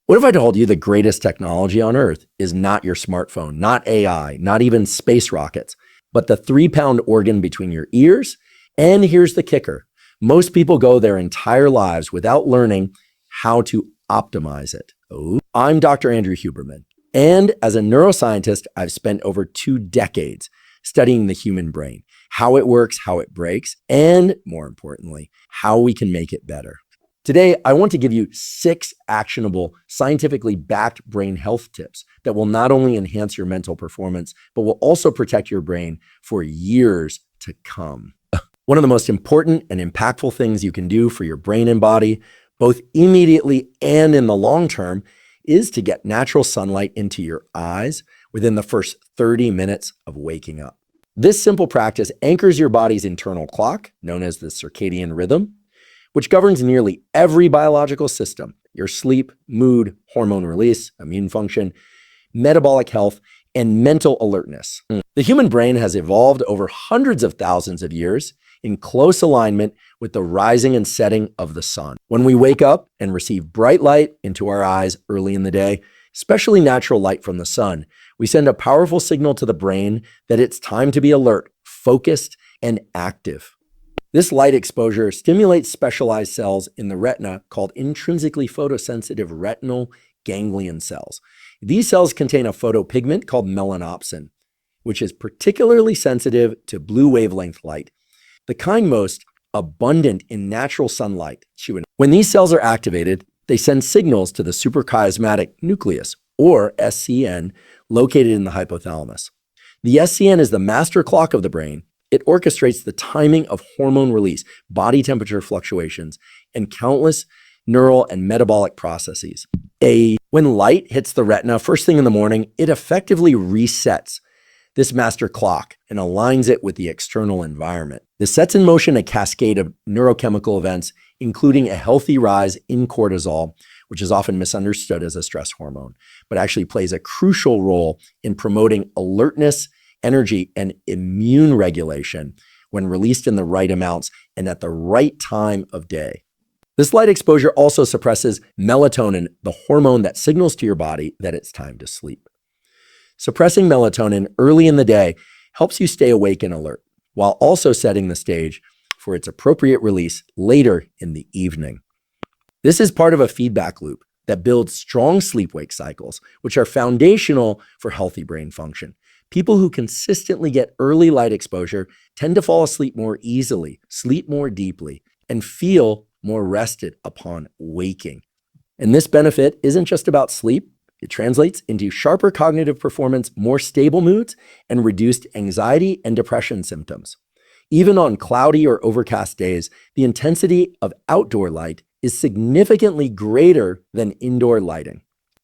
What if I told you the greatest technology on earth is not your smartphone, not AI, not even space rockets, but the 3-pound organ between your ears? And here's the kicker. Most people go their entire lives without learning how to optimize it. I'm Dr. Andrew Huberman. And as a neuroscientist, I've spent over 2 decades studying the human brain, how it works, how it breaks, and more importantly, how we can make it better. Today, I want to give you 6 actionable, scientifically backed brain health tips that will not only enhance your mental performance, but will also protect your brain for years to come. One of the most important and impactful things you can do for your brain and body, both immediately and in the long term, is to get natural sunlight into your eyes within the first 30 minutes of waking up. This simple practice anchors your body's internal clock, known as the circadian rhythm, which governs nearly every biological system: your sleep, mood, hormone release, immune function, metabolic health, and mental alertness. The human brain has evolved over hundreds of thousands of years in close alignment with the rising and setting of the sun. When we wake up and receive bright light into our eyes early in the day, especially natural light from the sun, we send a powerful signal to the brain that it's time to be alert, focused, and active. This light exposure stimulates specialized cells in the retina called intrinsically photosensitive retinal ganglion cells. These cells contain a photopigment called melanopsin, which is particularly sensitive to blue wavelength light, the kind most abundant in natural sunlight. When these cells are activated, they send signals to the suprachiasmatic nucleus, or SCN, located in the hypothalamus. The SCN is the master clock of the brain. It orchestrates the timing of hormone release, body temperature fluctuations, and countless neural and metabolic processes. When light hits the retina first thing in the morning, it effectively resets this master clock and aligns it with the external environment. This sets in motion a cascade of neurochemical events, including a healthy rise in cortisol, which is often misunderstood as a stress hormone, but actually plays a crucial role in promoting alertness, energy, and immune regulation when released in the right amounts and at the right time of day. This light exposure also suppresses melatonin, the hormone that signals to your body that it's time to sleep. Suppressing melatonin early in the day helps you stay awake and alert, while also setting the stage for its appropriate release later in the evening. This is part of a feedback loop that builds strong sleep-wake cycles, which are foundational for healthy brain function. People who consistently get early light exposure tend to fall asleep more easily, sleep more deeply, and feel more rested upon waking. And this benefit isn't just about sleep. It translates into sharper cognitive performance, more stable moods, and reduced anxiety and depression symptoms. Even on cloudy or overcast days, the intensity of outdoor light is significantly greater than indoor lighting.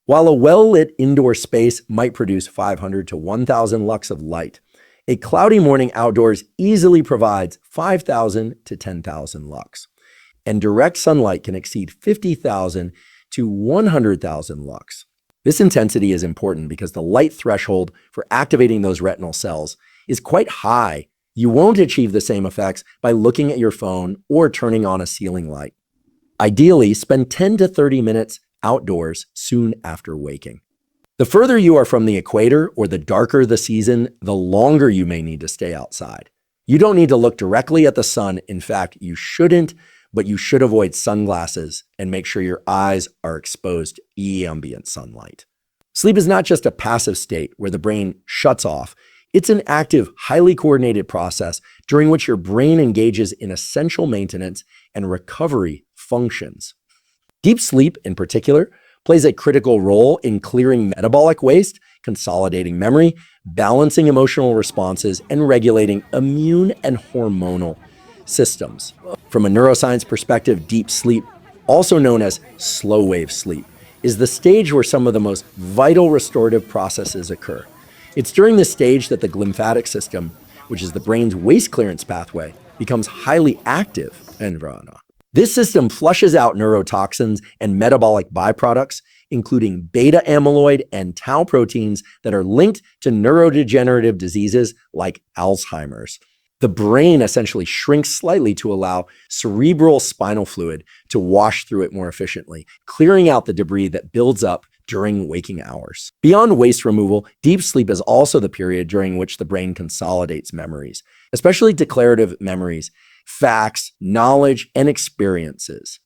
While a well-lit indoor space might produce 500 to 1,000 lux of light, a cloudy morning outdoors easily provides 5,000 to 10,000 lux. And direct sunlight can exceed 50,000 to 100,000 lux. This intensity is important because the light threshold for activating those retinal cells is quite high. You won't achieve the same effects by looking at your phone or turning on a ceiling light. Ideally, spend 10 to 30 minutes outdoors soon after waking. The further you are from the equator or the darker the season, the longer you may need to stay outside. You don't need to look directly at the sun. In fact, you shouldn't, but you should avoid sunglasses and make sure your eyes are exposed to ambient sunlight. Sleep is not just a passive state where the brain shuts off. It's an active, highly coordinated process during which your brain engages in essential maintenance and recovery functions. Deep sleep, in particular, plays a critical role in clearing metabolic waste, consolidating memory, balancing emotional responses, and regulating immune and hormonal systems. From a neuroscience perspective, deep sleep, also known as slow wave sleep, is the stage where some of the most vital restorative processes occur. It's during this stage that the glymphatic system, which is the brain's waste clearance pathway, becomes highly active. This system flushes out neurotoxins and metabolic byproducts, including beta amyloid and tau proteins that are linked to neurodegenerative diseases like Alzheimer's. The brain essentially shrinks slightly to allow cerebral spinal fluid to wash through it more efficiently, clearing out the debris that builds up during waking hours. Beyond waste removal, deep sleep is also the period during which the brain consolidates memories, especially declarative memories, facts, knowledge, and experiences.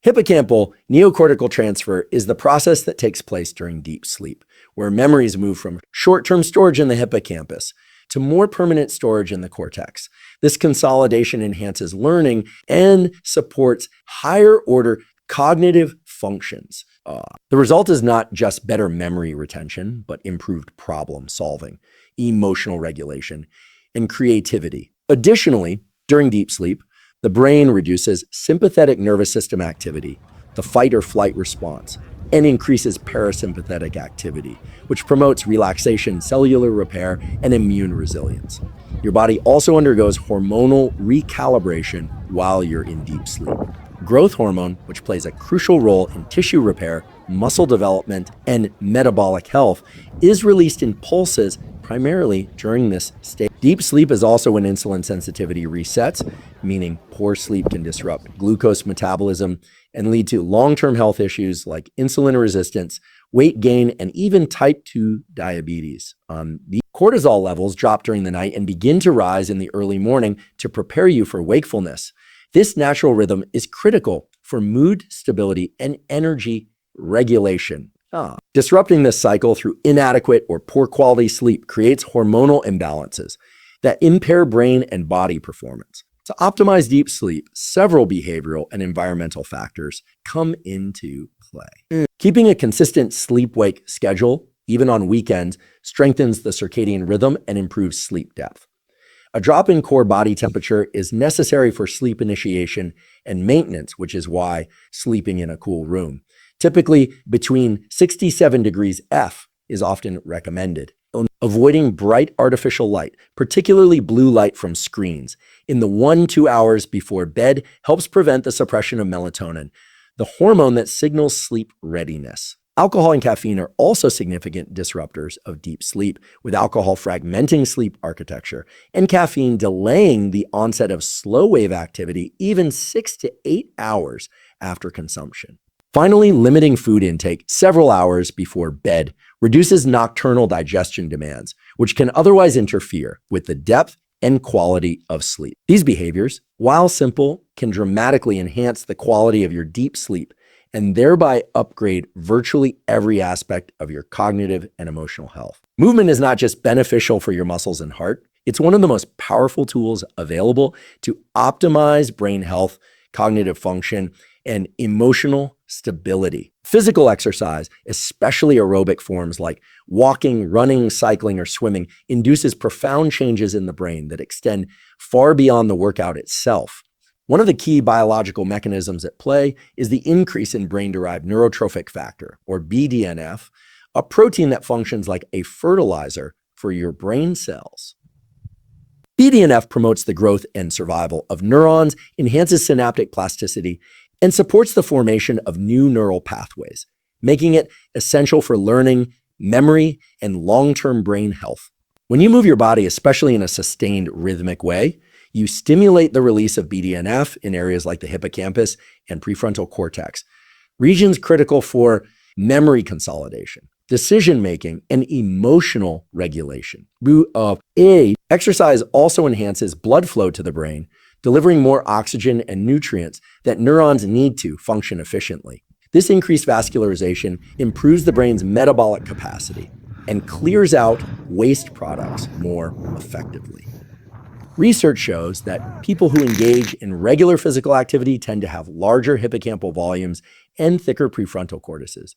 Hippocampal neocortical transfer is the process that takes place during deep sleep, where memories move from short-term storage in the hippocampus to more permanent storage in the cortex. This consolidation enhances learning and supports higher-order cognitive functions. The result is not just better memory retention, but improved problem solving, emotional regulation, and creativity. Additionally, during deep sleep, the brain reduces sympathetic nervous system activity, the fight or flight response, and increases parasympathetic activity, which promotes relaxation, cellular repair, and immune resilience. Your body also undergoes hormonal recalibration while you're in deep sleep. Growth hormone, which plays a crucial role in tissue repair, muscle development, and metabolic health, is released in pulses primarily during this stage. Deep sleep is also when insulin sensitivity resets, meaning poor sleep can disrupt glucose metabolism and lead to long-term health issues like insulin resistance, weight gain, and even type 2 diabetes. The cortisol levels drop during the night and begin to rise in the early morning to prepare you for wakefulness. This natural rhythm is critical for mood stability and energy regulation. Disrupting this cycle through inadequate or poor quality sleep creates hormonal imbalances that impair brain and body performance. To optimize deep sleep, several behavioral and environmental factors come into play. Keeping a consistent sleep-wake schedule, even on weekends, strengthens the circadian rhythm and improves sleep depth. A drop in core body temperature is necessary for sleep initiation and maintenance, which is why sleeping in a cool room, typically between 67 degrees F, is often recommended. Avoiding bright artificial light, particularly blue light from screens, in the 1-2 hours before bed helps prevent the suppression of melatonin, the hormone that signals sleep readiness. Alcohol and caffeine are also significant disruptors of deep sleep, with alcohol fragmenting sleep architecture and caffeine delaying the onset of slow wave activity even 6 to 8 hours after consumption. Finally, limiting food intake several hours before bed reduces nocturnal digestion demands, which can otherwise interfere with the depth and quality of sleep. These behaviors, while simple, can dramatically enhance the quality of your deep sleep and thereby upgrade virtually every aspect of your cognitive and emotional health. Movement is not just beneficial for your muscles and heart, it's one of the most powerful tools available to optimize brain health, cognitive function, and emotional stability. Physical exercise, especially aerobic forms like walking, running, cycling, or swimming, induces profound changes in the brain that extend far beyond the workout itself. One of the key biological mechanisms at play is the increase in brain-derived neurotrophic factor, or BDNF, a protein that functions like a fertilizer for your brain cells. BDNF promotes the growth and survival of neurons, enhances synaptic plasticity, and supports the formation of new neural pathways, making it essential for learning, memory, and long-term brain health. When you move your body, especially in a sustained rhythmic way, you stimulate the release of BDNF in areas like the hippocampus and prefrontal cortex, regions critical for memory consolidation, decision-making, and emotional regulation. Exercise also enhances blood flow to the brain, delivering more oxygen and nutrients that neurons need to function efficiently. This increased vascularization improves the brain's metabolic capacity and clears out waste products more effectively. Research shows that people who engage in regular physical activity tend to have larger hippocampal volumes and thicker prefrontal cortices,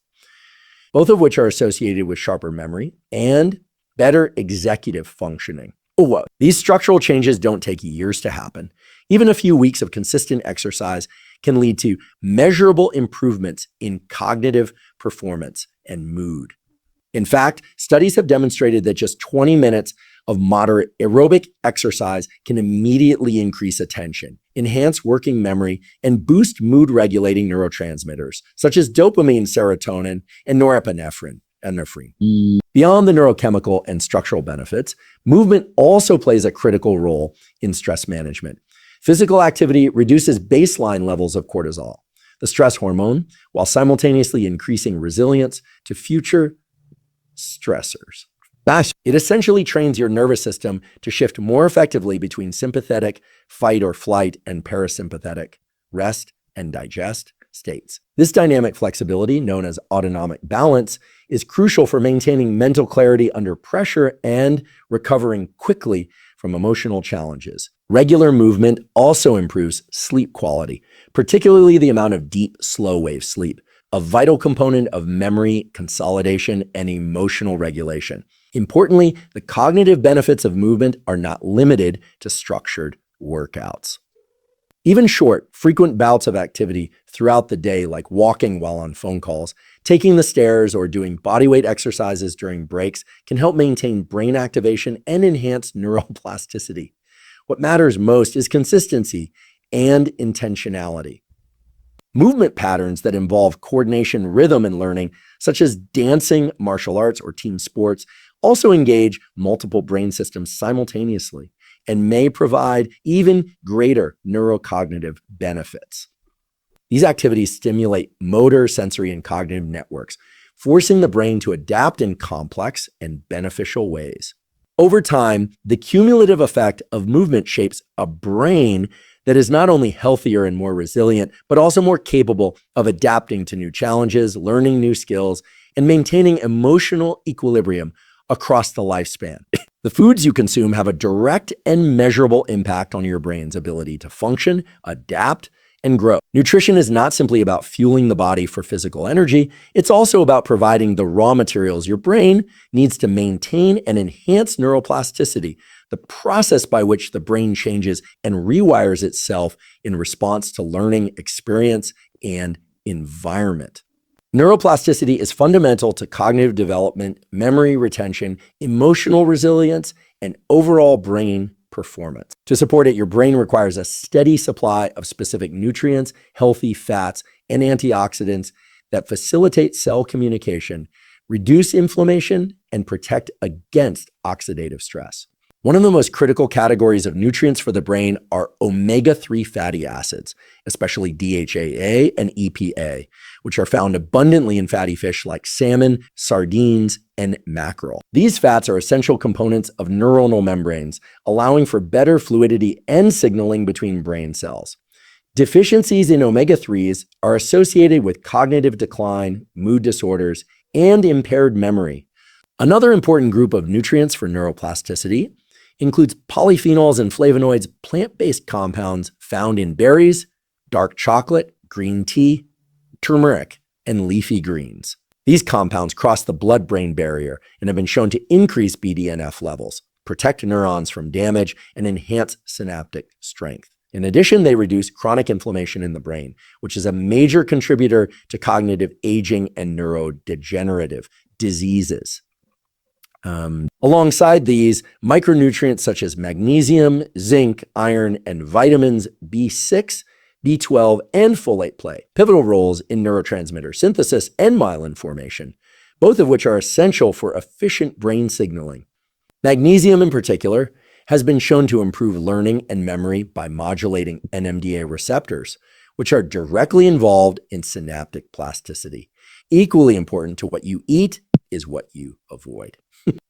both of which are associated with sharper memory and better executive functioning. These structural changes don't take years to happen. Even a few weeks of consistent exercise can lead to measurable improvements in cognitive performance and mood. In fact, studies have demonstrated that just 20 minutes of moderate aerobic exercise can immediately increase attention, enhance working memory, and boost mood-regulating neurotransmitters such as dopamine, serotonin, and norepinephrine, norepinephrine. Beyond the neurochemical and structural benefits, movement also plays a critical role in stress management. Physical activity reduces baseline levels of cortisol, the stress hormone, while simultaneously increasing resilience to future stressors. It essentially trains your nervous system to shift more effectively between sympathetic, fight or flight, and parasympathetic, rest and digest states. This dynamic flexibility, known as autonomic balance, is crucial for maintaining mental clarity under pressure and recovering quickly from emotional challenges. Regular movement also improves sleep quality, particularly the amount of deep, slow-wave sleep, a vital component of memory, consolidation, and emotional regulation. Importantly, the cognitive benefits of movement are not limited to structured workouts. Even short, frequent bouts of activity throughout the day, like walking while on phone calls, taking the stairs, or doing bodyweight exercises during breaks, can help maintain brain activation and enhance neuroplasticity. What matters most is consistency and intentionality. Movement patterns that involve coordination, rhythm, and learning, such as dancing, martial arts, or team sports, also engage multiple brain systems simultaneously and may provide even greater neurocognitive benefits. These activities stimulate motor, sensory, and cognitive networks, forcing the brain to adapt in complex and beneficial ways. Over time, the cumulative effect of movement shapes a brain that is not only healthier and more resilient, but also more capable of adapting to new challenges, learning new skills, and maintaining emotional equilibrium across the lifespan. The foods you consume have a direct and measurable impact on your brain's ability to function, adapt, and grow. Nutrition is not simply about fueling the body for physical energy, it's also about providing the raw materials your brain needs to maintain and enhance neuroplasticity, the process by which the brain changes and rewires itself in response to learning, experience, and environment. Neuroplasticity is fundamental to cognitive development, memory retention, emotional resilience, and overall brain performance. To support it, your brain requires a steady supply of specific nutrients, healthy fats, and antioxidants that facilitate cell communication, reduce inflammation, and protect against oxidative stress. One of the most critical categories of nutrients for the brain are omega-3 fatty acids, especially DHAA and EPA, which are found abundantly in fatty fish like salmon, sardines, and mackerel. These fats are essential components of neuronal membranes, allowing for better fluidity and signaling between brain cells. Deficiencies in omega-3s are associated with cognitive decline, mood disorders, and impaired memory. Another important group of nutrients for neuroplasticity includes polyphenols and flavonoids, plant-based compounds found in berries, dark chocolate, green tea, turmeric, and leafy greens. These compounds cross the blood-brain barrier and have been shown to increase BDNF levels, protect neurons from damage, and enhance synaptic strength. In addition, they reduce chronic inflammation in the brain, which is a major contributor to cognitive aging and neurodegenerative diseases. Alongside these, micronutrients such as magnesium, zinc, iron, and vitamins B6, B12, and folate play pivotal roles in neurotransmitter synthesis and myelin formation, both of which are essential for efficient brain signaling. Magnesium in particular has been shown to improve learning and memory by modulating NMDA receptors, which are directly involved in synaptic plasticity. Equally important to what you eat is what you avoid.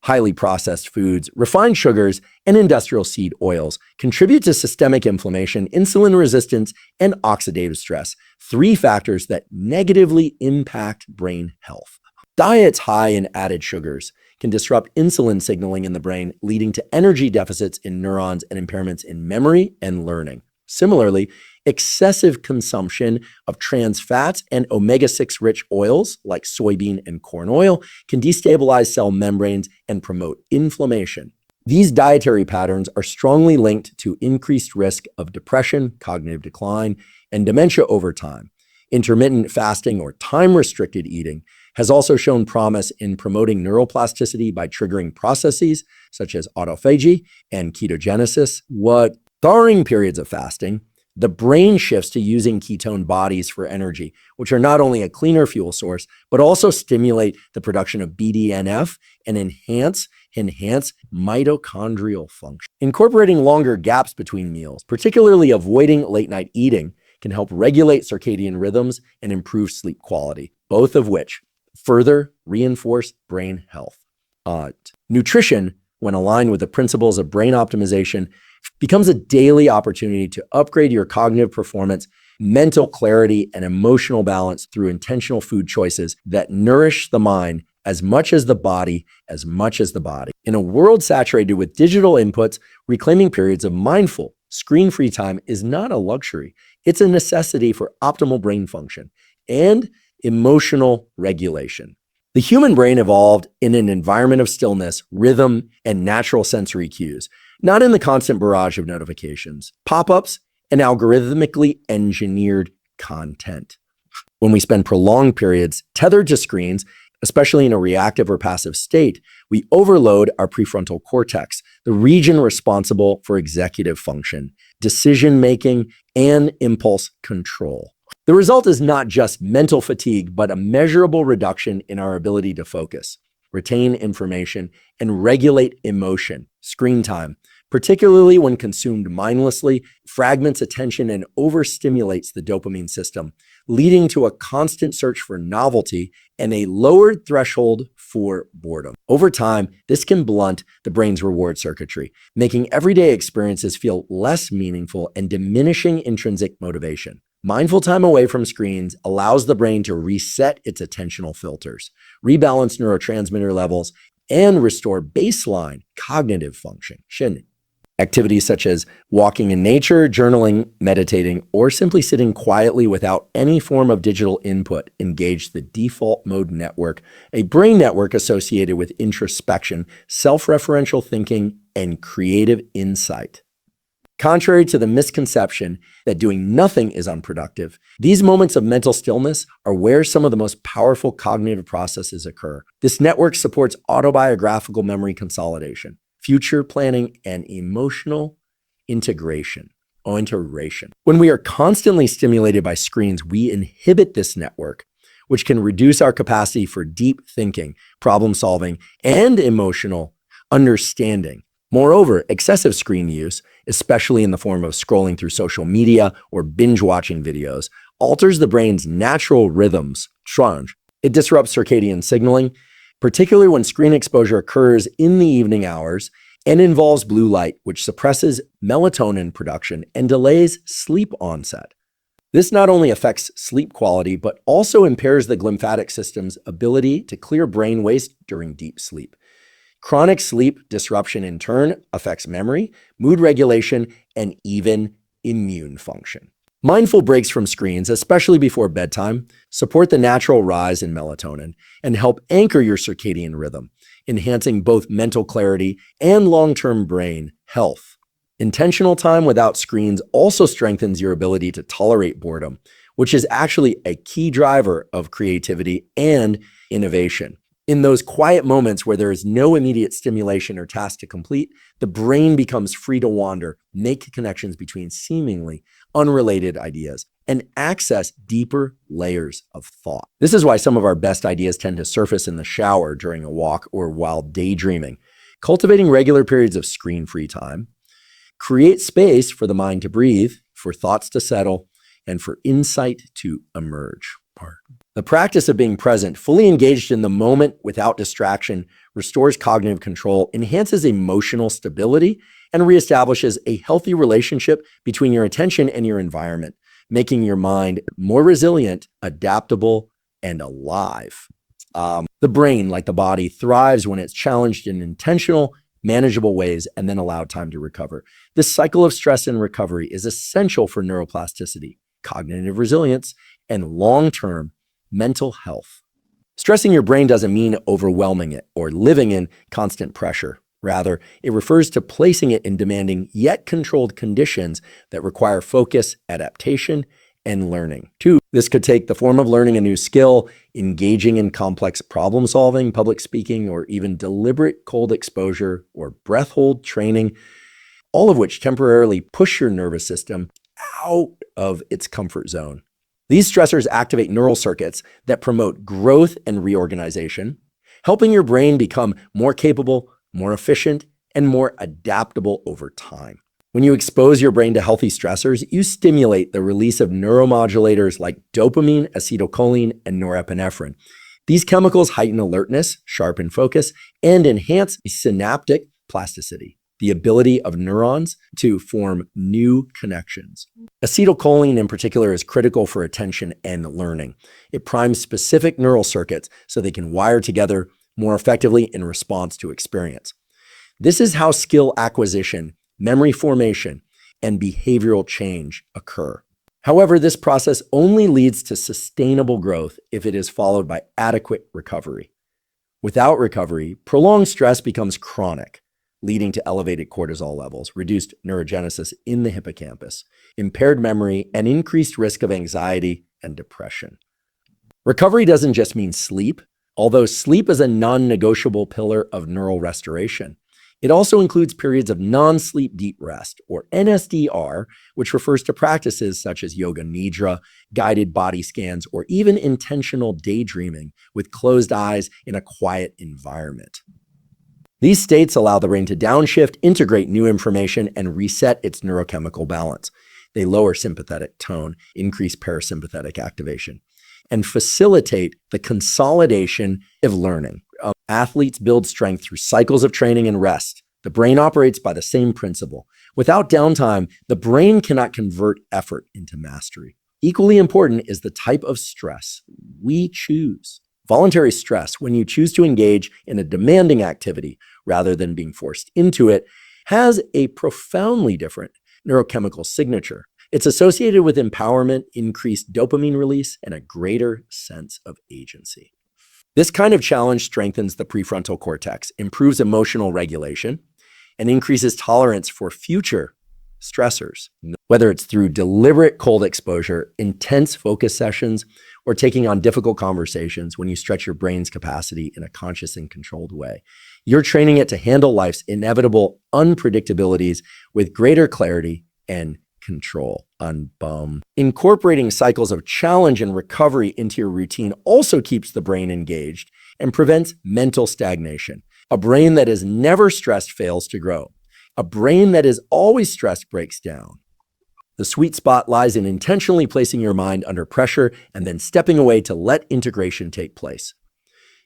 Highly processed foods, refined sugars, and industrial seed oils contribute to systemic inflammation, insulin resistance, and oxidative stress, three factors that negatively impact brain health. Diets high in added sugars can disrupt insulin signaling in the brain, leading to energy deficits in neurons and impairments in memory and learning. Similarly, excessive consumption of trans fats and omega-6 rich oils like soybean and corn oil can destabilize cell membranes and promote inflammation. These dietary patterns are strongly linked to increased risk of depression, cognitive decline, and dementia over time. Intermittent fasting or time-restricted eating has also shown promise in promoting neuroplasticity by triggering processes such as autophagy and ketogenesis. During periods of fasting, the brain shifts to using ketone bodies for energy, which are not only a cleaner fuel source, but also stimulate the production of BDNF and enhance mitochondrial function. Incorporating longer gaps between meals, particularly avoiding late night eating, can help regulate circadian rhythms and improve sleep quality, both of which further reinforce brain health. Nutrition, when aligned with the principles of brain optimization, becomes a daily opportunity to upgrade your cognitive performance, mental clarity, and emotional balance through intentional food choices that nourish the mind as much as the body. In a world saturated with digital inputs, reclaiming periods of mindful, screen-free time is not a luxury. It's a necessity for optimal brain function and emotional regulation. The human brain evolved in an environment of stillness, rhythm, and natural sensory cues, not in the constant barrage of notifications, pop-ups, and algorithmically engineered content. When we spend prolonged periods tethered to screens, especially in a reactive or passive state, we overload our prefrontal cortex, the region responsible for executive function, decision-making, and impulse control. The result is not just mental fatigue, but a measurable reduction in our ability to focus, retain information, and regulate emotion. Screen time, particularly when consumed mindlessly, fragments attention and overstimulates the dopamine system, leading to a constant search for novelty and a lowered threshold for boredom. Over time, this can blunt the brain's reward circuitry, making everyday experiences feel less meaningful and diminishing intrinsic motivation. Mindful time away from screens allows the brain to reset its attentional filters, rebalance neurotransmitter levels, and restore baseline cognitive function. Activities such as walking in nature, journaling, meditating, or simply sitting quietly without any form of digital input engage the default mode network, a brain network associated with introspection, self-referential thinking, and creative insight. Contrary to the misconception that doing nothing is unproductive, these moments of mental stillness are where some of the most powerful cognitive processes occur. This network supports autobiographical memory consolidation, future planning, and emotional integration. When we are constantly stimulated by screens, we inhibit this network, which can reduce our capacity for deep thinking, problem solving, and emotional understanding. Moreover, excessive screen use, especially in the form of scrolling through social media or binge watching videos, alters the brain's natural rhythms. It disrupts circadian signaling, particularly when screen exposure occurs in the evening hours and involves blue light, which suppresses melatonin production and delays sleep onset. This not only affects sleep quality, but also impairs the glymphatic system's ability to clear brain waste during deep sleep. Chronic sleep disruption, in turn, affects memory, mood regulation, and even immune function. Mindful breaks from screens, especially before bedtime, support the natural rise in melatonin and help anchor your circadian rhythm, enhancing both mental clarity and long-term brain health. Intentional time without screens also strengthens your ability to tolerate boredom, which is actually a key driver of creativity and innovation. In those quiet moments where there is no immediate stimulation or task to complete, the brain becomes free to wander, make connections between seemingly unrelated ideas, and access deeper layers of thought. This is why some of our best ideas tend to surface in the shower, during a walk, or while daydreaming. Cultivating regular periods of screen-free time creates space for the mind to breathe, for thoughts to settle, and for insight to emerge. The practice of being present, fully engaged in the moment without distraction, restores cognitive control, enhances emotional stability, and reestablishes a healthy relationship between your attention and your environment, making your mind more resilient, adaptable, and alive. The brain, like the body, thrives when it's challenged in intentional, manageable ways and then allowed time to recover. This cycle of stress and recovery is essential for neuroplasticity, cognitive resilience, and long-term mental health. Stressing your brain doesn't mean overwhelming it or living in constant pressure. Rather, it refers to placing it in demanding yet controlled conditions that require focus, adaptation, and learning. This could take the form of learning a new skill, engaging in complex problem solving, public speaking, or even deliberate cold exposure or breath hold training, all of which temporarily push your nervous system out of its comfort zone. These stressors activate neural circuits that promote growth and reorganization, helping your brain become more capable, more efficient, and more adaptable over time. When you expose your brain to healthy stressors, you stimulate the release of neuromodulators like dopamine, acetylcholine, and norepinephrine. These chemicals heighten alertness, sharpen focus, and enhance synaptic plasticity, the ability of neurons to form new connections. Acetylcholine in particular is critical for attention and learning. It primes specific neural circuits so they can wire together more effectively in response to experience. This is how skill acquisition, memory formation, and behavioral change occur. However, this process only leads to sustainable growth if it is followed by adequate recovery. Without recovery, prolonged stress becomes chronic, leading to elevated cortisol levels, reduced neurogenesis in the hippocampus, impaired memory, and increased risk of anxiety and depression. Recovery doesn't just mean sleep, although sleep is a non-negotiable pillar of neural restoration. It also includes periods of non-sleep deep rest, or NSDR, which refers to practices such as yoga nidra, guided body scans, or even intentional daydreaming with closed eyes in a quiet environment. These states allow the brain to downshift, integrate new information, and reset its neurochemical balance. They lower sympathetic tone, increase parasympathetic activation, and facilitate the consolidation of learning. Athletes build strength through cycles of training and rest. The brain operates by the same principle. Without downtime, the brain cannot convert effort into mastery. Equally important is the type of stress we choose. Voluntary stress, when you choose to engage in a demanding activity rather than being forced into it, has a profoundly different neurochemical signature. It's associated with empowerment, increased dopamine release, and a greater sense of agency. This kind of challenge strengthens the prefrontal cortex, improves emotional regulation, and increases tolerance for future stressors, whether it's through deliberate cold exposure, intense focus sessions, or taking on difficult conversations. When you stretch your brain's capacity in a conscious and controlled way, you're training it to handle life's inevitable unpredictabilities with greater clarity and control. Incorporating cycles of challenge and recovery into your routine also keeps the brain engaged and prevents mental stagnation. A brain that is never stressed fails to grow. A brain that is always stressed breaks down. The sweet spot lies in intentionally placing your mind under pressure and then stepping away to let integration take place.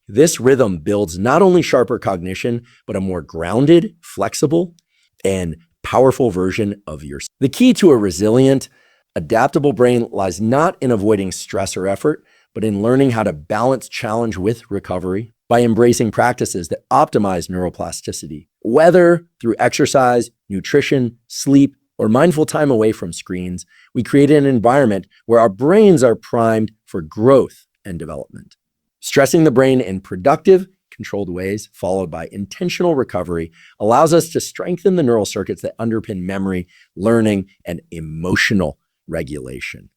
This rhythm builds not only sharper cognition, but a more grounded, flexible, and powerful version of yourself. The key to a resilient, adaptable brain lies not in avoiding stress or effort, but in learning how to balance challenge with recovery by embracing practices that optimize neuroplasticity, whether through exercise, nutrition, sleep, or mindful time away from screens. We create an environment where our brains are primed for growth and development. Stressing the brain in productive, controlled ways, followed by intentional recovery, allows us to strengthen the neural circuits that underpin memory, learning, and emotional regulation.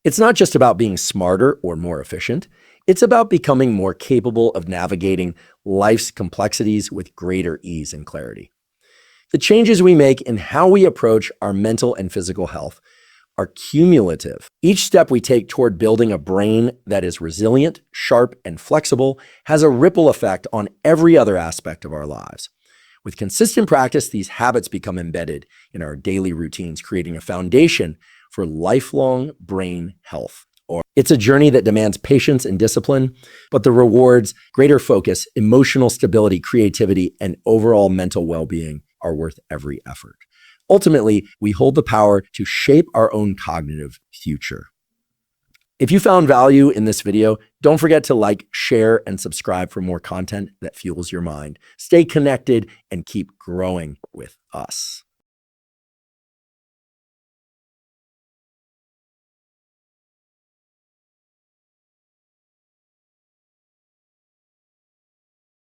It's not just about being smarter or more efficient. It's about becoming more capable of navigating life's complexities with greater ease and clarity. The changes we make in how we approach our mental and physical health are cumulative. Each step we take toward building a brain that is resilient, sharp, and flexible has a ripple effect on every other aspect of our lives. With consistent practice, these habits become embedded in our daily routines, creating a foundation for lifelong brain health. It's a journey that demands patience and discipline, but the rewards, greater focus, emotional stability, creativity, and overall mental well-being are worth every effort. Ultimately, we hold the power to shape our own cognitive future. If you found value in this video, don't forget to like, share, and subscribe for more content that fuels your mind. Stay connected and keep growing with us.